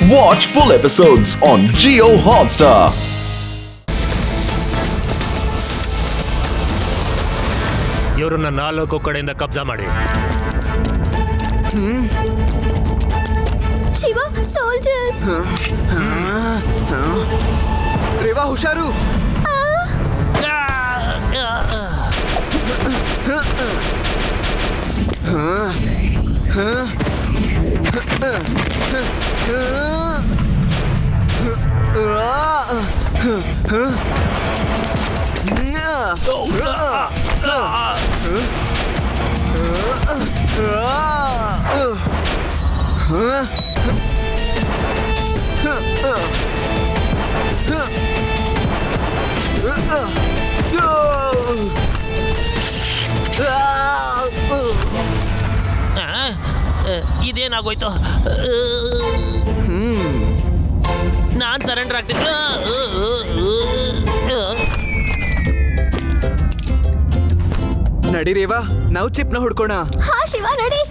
Watch full episodes on Jio Hotstar. ಇವರನ್ನ 4 ಕಡೆಯಿಂದ ಕಬ್ಜಾ ಮಾಡಿ. ಶಿವ, ಸೋಲ್ಜರ್ಸ್. ರೇವಾ, ಹುಷಾರು. ಇದೇನಾಗೋಯ್ತು? ನಾನ್ ಸರೆಂಡರ್ ಆಗ್ತೀನಿ. ನಡಿ ರೇವಾ, ನಾವು ಚಿಪ್ನ ಹುಡ್ಕೋಣ. ಹಾ ಶಿವ, ನಡಿ.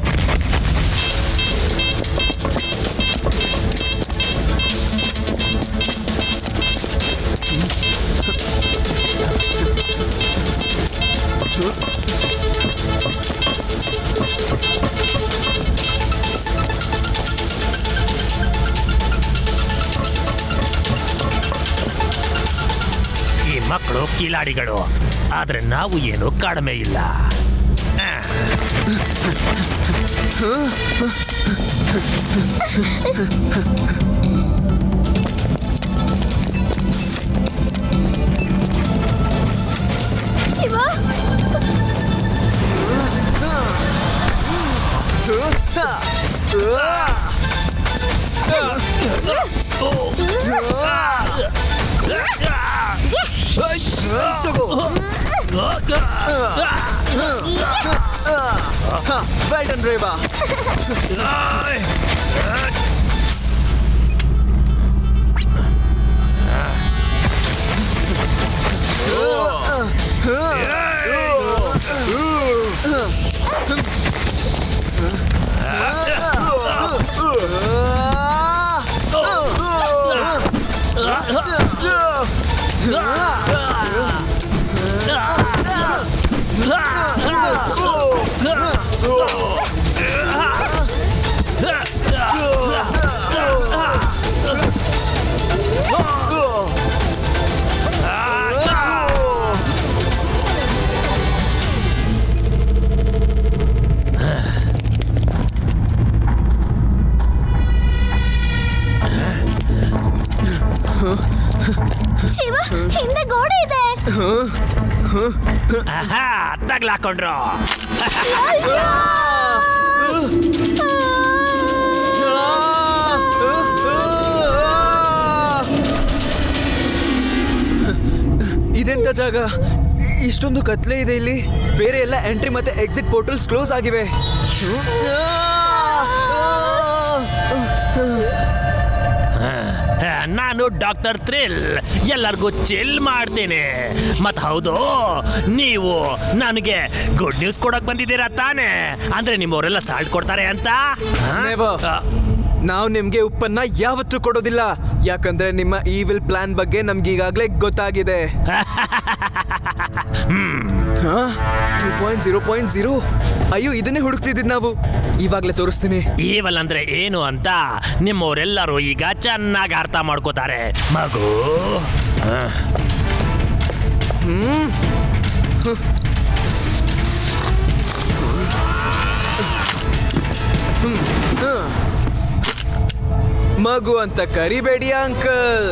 ಈ ಮಕ್ಕಳು ಕಿಲಾಡಿಗಳು, ಆದ್ರೆ ನಾವು ಏನು ಕಡಿಮೆ ಇಲ್ಲ. Shiva, well done Reva. ಶಿವ, ಹಿಂದೆ ಗೋಡೆ ಇದೆ. ತಗ್ಲಾಕೊಂಡ್ರು. ಇದೆಂತ ಜಾಗ? ಇಷ್ಟೊಂದು ಕತ್ಲೆ ಇದೆ ಇಲ್ಲಿ. ಬೇರೆ ಎಲ್ಲ ಎಂಟ್ರಿ ಮತ್ತೆ ಎಕ್ಸಿಟ್ ಪೋರ್ಟಲ್ಸ್ ಕ್ಲೋಸ್ ಆಗಿವೆ. ನಾನು ಡಾಕ್ಟರ್ ಥ್ರಿಲ್, ಎಲ್ಲರಿಗೂ ಚಿಲ್ ಮಾಡ್ತೀನಿ. ಮತ್ ಹೌದು, ನೀವು ನನಗೆ ಗುಡ್ ನ್ಯೂಸ್ ಕೊಡಕ್ ಬಂದಿದ್ದೀರಾ ತಾನೆ? ಅಂದ್ರೆ ನಿಮ್ಮವರೆಲ್ಲ ಸಾಲ್ಟ್ ಕೊಡ್ತಾರೆ ಅಂತ? ನಾವು ನಿಮ್ಗೆ ಉಪ್ಪನ್ನ ಯಾವತ್ತೂ ಕೊಡೋದಿಲ್ಲ, ಯಾಕಂದ್ರೆ ನಿಮ್ಮ ಈವಿಲ್ ಪ್ಲಾನ್ ಬಗ್ಗೆ ನಮ್ಗೆ ಈಗಾಗಲೇ ಗೊತ್ತಾಗಿದೆ. 2.0.0. ಅಯ್ಯೋ, ಇದನ್ನೇ ಹುಡುಕ್ತಿದ್ದೀವಿ ನಾವು. ಇವಾಗ್ಲೇ ತೋರಿಸ್ತೀನಿ. ಈವಲ್ ಅಂದ್ರೆ ಏನು ಅಂತ ನಿಮ್ಮವರೆಲ್ಲರೂ ಈಗ ಚೆನ್ನಾಗಿ ಅರ್ಥ ಮಾಡ್ಕೋತಾರೆ ಮಗು. ಮಗು ಅಂತ ಕರಿಬೇಡಿ ಅಂಕಲ್.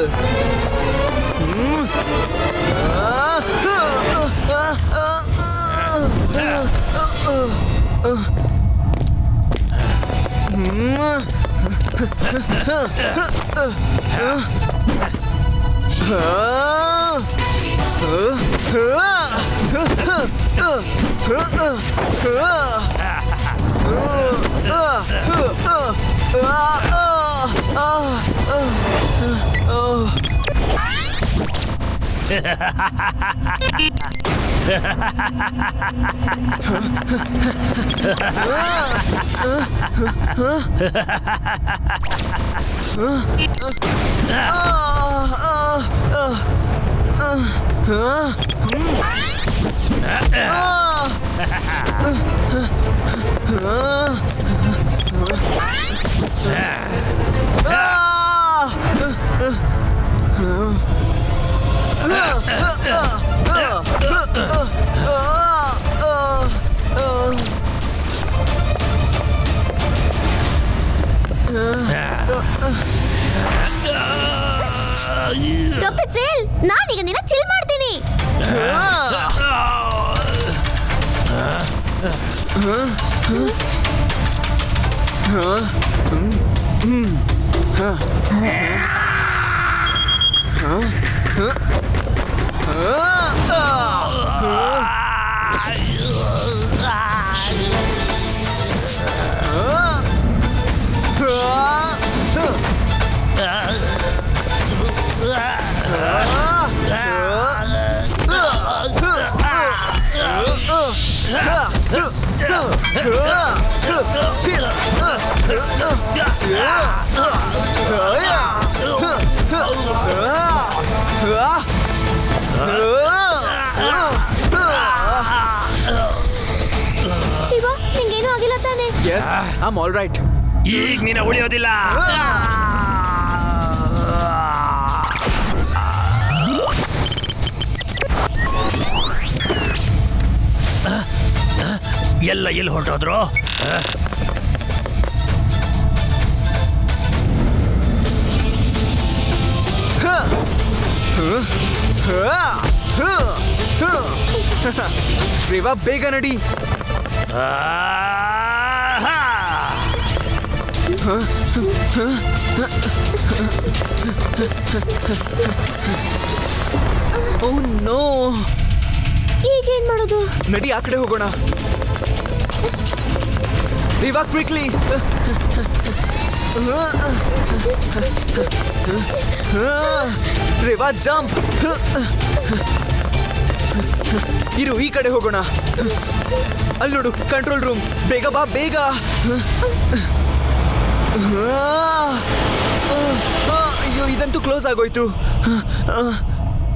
ಡಾಕ್ಟರ್ ಚಿಲ್, ನಾನೀಗ ನಿನ್ನ ಚಿಲ್ ಮಾಡ್ತೀನಿ. ಶಿವ, ನಿಂಗೇನು ಆಗಿಲ್ಲ ತಾನೆ? Yes, I'm all right. ಈಗ ನೀನು ಉಳಿಯೋದಿಲ್ಲ. ಎಲ್ಲ ಎಲ್ಲಿ ಹೊರಟೋದ್ರು? ರೇವಾ, ಬೇಗ ನಡಿ. ಓ ನೋ, ಈಗೇನ್ ಮಾಡೋದು? ನಡಿ, ಆ ಕಡೆ ಹೋಗೋಣ. ರೇವಾ, ಕ್ವಿಕ್ಲಿ. ರೇವಾ, ಜಂಪ್. ಇರು, ಈ ಕಡೆ ಹೋಗೋಣ. ಅಲ್ಲಿ ನೋಡು, ಕಂಟ್ರೋಲ್ ರೂಮ್. ಬೇಗ ಬಾ, ಬೇಗ. ಅಯ್ಯೋ, ಇದಂತೂ ಕ್ಲೋಸ್ ಆಗೋಯ್ತು.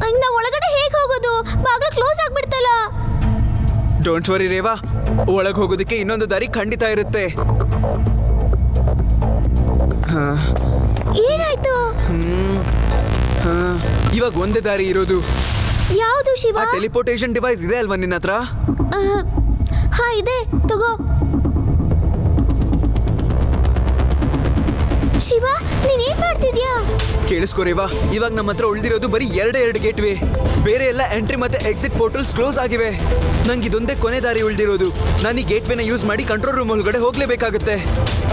ಹಂಗ್ ನಾವ್ ಒಳಗಡೆ ಹೇಗ್ ಹೋಗೋದು? ಬಾಗ್ಲು ಕ್ಲೋಸ್ ಆಗ್ಬಿಡ್ತಲ್ಲ. ಡೋಂಟ್ ವರಿ ರೇವಾ, ಒಳಗೆ ಹೋಗೋದಕ್ಕೆ ಇನ್ನೊಂದು ದಾರಿ ಖಂಡಿತ ಇರುತ್ತೆ. ಏನಾಯ್ತು? ಇವಾಗ ಒಂದೇ ದಾರಿ ಇರೋದು. ಯಾವುದು ಶಿವ? ಆ ಟೆಲಿಪೋರ್ಟೇಷನ್ ಡಿವೈಸ್ ಇದೆ ಅಲ್ವಾ ನಿನ್ನ ಹತ್ರ? ಹಾ, ಇದೆ, ತಗೋ. ಶಿವ, ನೀನೇನ್ ಮಾಡ್ತಿದ್ಯಾ? ಕೇಳಿಸ್ಕೊ ರೇವಾ, ಇವಾಗ ನಮ್ಮ ಹತ್ರ ಉಳಿದಿರೋದು ಬರೀ ಎರಡು ಗೇಟ್ವೇ. ಬೇರೆ ಎಲ್ಲ ಎಂಟ್ರಿ ಮತ್ತೆ ಎಕ್ಸಿಟ್ ಪೋರ್ಟಲ್ಸ್ ಕ್ಲೋಸ್ ಆಗಿವೆ. ನಂಗೆ ಇದೊಂದೇ ಕೊನೆ ದಾರಿ ಉಳಿದಿರೋದು. ನಾನು ಈ ಗೇಟ್ವೇನ ಯೂಸ್ ಮಾಡಿ ಕಂಟ್ರೋಲ್ ರೂಮ್ ಒಳಗಡೆ ಹೋಗ್ಲೇಬೇಕಾಗುತ್ತೆ.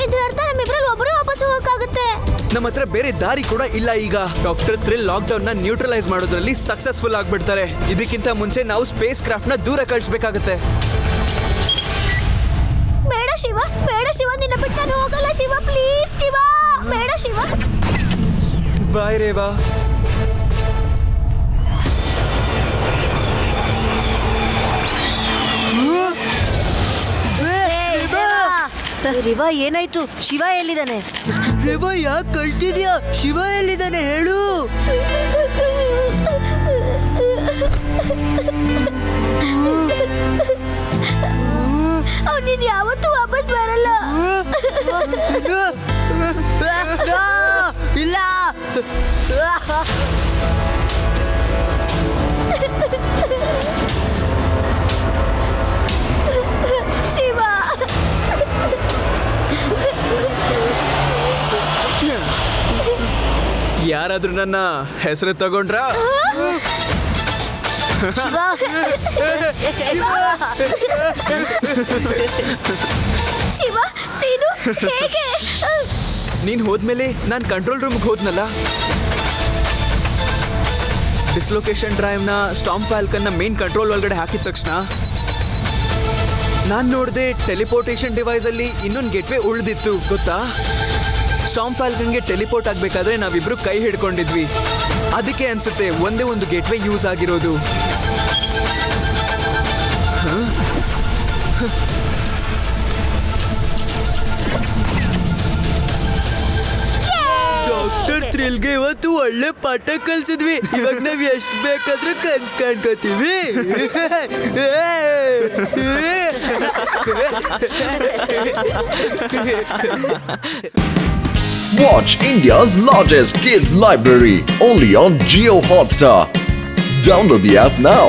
ಇದ್ರ ಅರ್ಥ ನಮ್ಮಿಬ್ರಲ್ಲಿ ಒಬ್ಬರು ವಾಪಸ್ ಹೋಗಕ್ಕಾಗುತ್ತೆ. ನಮ್ಮ ಹತ್ರ ಬೇರೆ ದಾರಿ ಕೂಡ ಇಲ್ಲ ಈಗ. ಡಾಕ್ಟರ್ ಥ್ರಿಲ್ ಲಾಕ್ಡೌನ್ ನ ನ್ಯೂಟ್ರಲೈಸ್ ಮಾಡೋದ್ರಲ್ಲಿ ಸಕ್ಸಸ್ಫುಲ್ ಆಗ್ಬಿಡ್ತಾರೆ. ಇದಕ್ಕಿಂತ ಮುಂಚೆ ನಾವು ಸ್ಪೇಸ್ ಕ್ರಾಫ್ಟ್ ನ ದೂರ ಕಳಿಸ್ಬೇಕಾಗತ್ತೆ. ಬೇಡ ಶಿವ, ಬೇಡ ಶಿವ, ನಿನ್ನ ಬಿಟ್ಟು ನಾನು ಹೋಗಲ್ಲ ಶಿವ, ಪ್ಲೀಸ್ ಶಿವ, ಬೇಡ ಶಿವ. ಬಾಯ್ ರೇವಾ. ರಿವಾ, ಏನಾಯ್ತು? ಶಿವ ಎಲ್ಲಿದ್ದಾನೆ? ರಿವಾ, ಯಾಕೆ ಕಳ್ತಿದ್ಯಾ? ಶಿವ ಎಲ್ಲಿದ್ದಾನೆ ಹೇಳು. ನೀನ್ ಯಾವತ್ತೂ ವಾಪಸ್ ಬರಲ್ಲ. ಇಲ್ಲ. ಶಿವ, ಯಾರಾದ್ರೂ ನನ್ನ ಹೆಸರು ತಗೊಂಡ್ರಾ? ಶಿವ, ನೀನು ಹೇಗೆ? ನೀನ್ ಹೋದ್ಮೇಲೆ ನಾನು ಕಂಟ್ರೋಲ್ ರೂಮ್ಗೆ ಹೋದ್ನಲ್ಲ. ಡಿಸ್ಲೊಕೇಶನ್ ಡ್ರೈವ್ನ ಸ್ಟಾಮ್ ಫ್ಯಾಲ್ಕನ್ನ ಮೇನ್ ಕಂಟ್ರೋಲ್ ಒಳಗಡೆ ಹಾಕಿದ ತಕ್ಷಣ ನಾನು ನೋಡಿದೆ ಟೆಲಿಪೋರ್ಟೇಷನ್ ಡಿವೈಸ್ ಅಲ್ಲಿ ಇನ್ನೊಂದು ಗೇಟ್ವೇ ಉಳಿದಿತ್ತು ಗೊತ್ತಾ. ಸ್ಟಾಮ್ ಫ್ಯಾಲ್ಕನ್ಗೆ ಟೆಲಿಪೋರ್ಟ್ ಆಗ್ಬೇಕಾದ್ರೆ ನಾವಿಬ್ರು ಕೈ ಹಿಡ್ಕೊಂಡಿದ್ವಿ. ಅದಕ್ಕೆ ಅನ್ಸುತ್ತೆ ಒಂದೇ ಒಂದು ಗೇಟ್ವೇ ಯೂಸ್ ಆಗಿರೋದು. ಡಾಕ್ಟರ್ ಥ್ರಿಲ್ಗೆ ಇವತ್ತು ಒಳ್ಳೆ ಪಾಠ ಕಲ್ಸಿದ್ವಿ. ಇವಾಗ ನಾವ್ ಎಷ್ಟು ಬೇಕಾದ್ರೂ ಕನ್ಸ್ ಕಾಣ್ಕೋತೀವಿ. Watch India's largest kids library only on Geo Hotstar. Download the app now.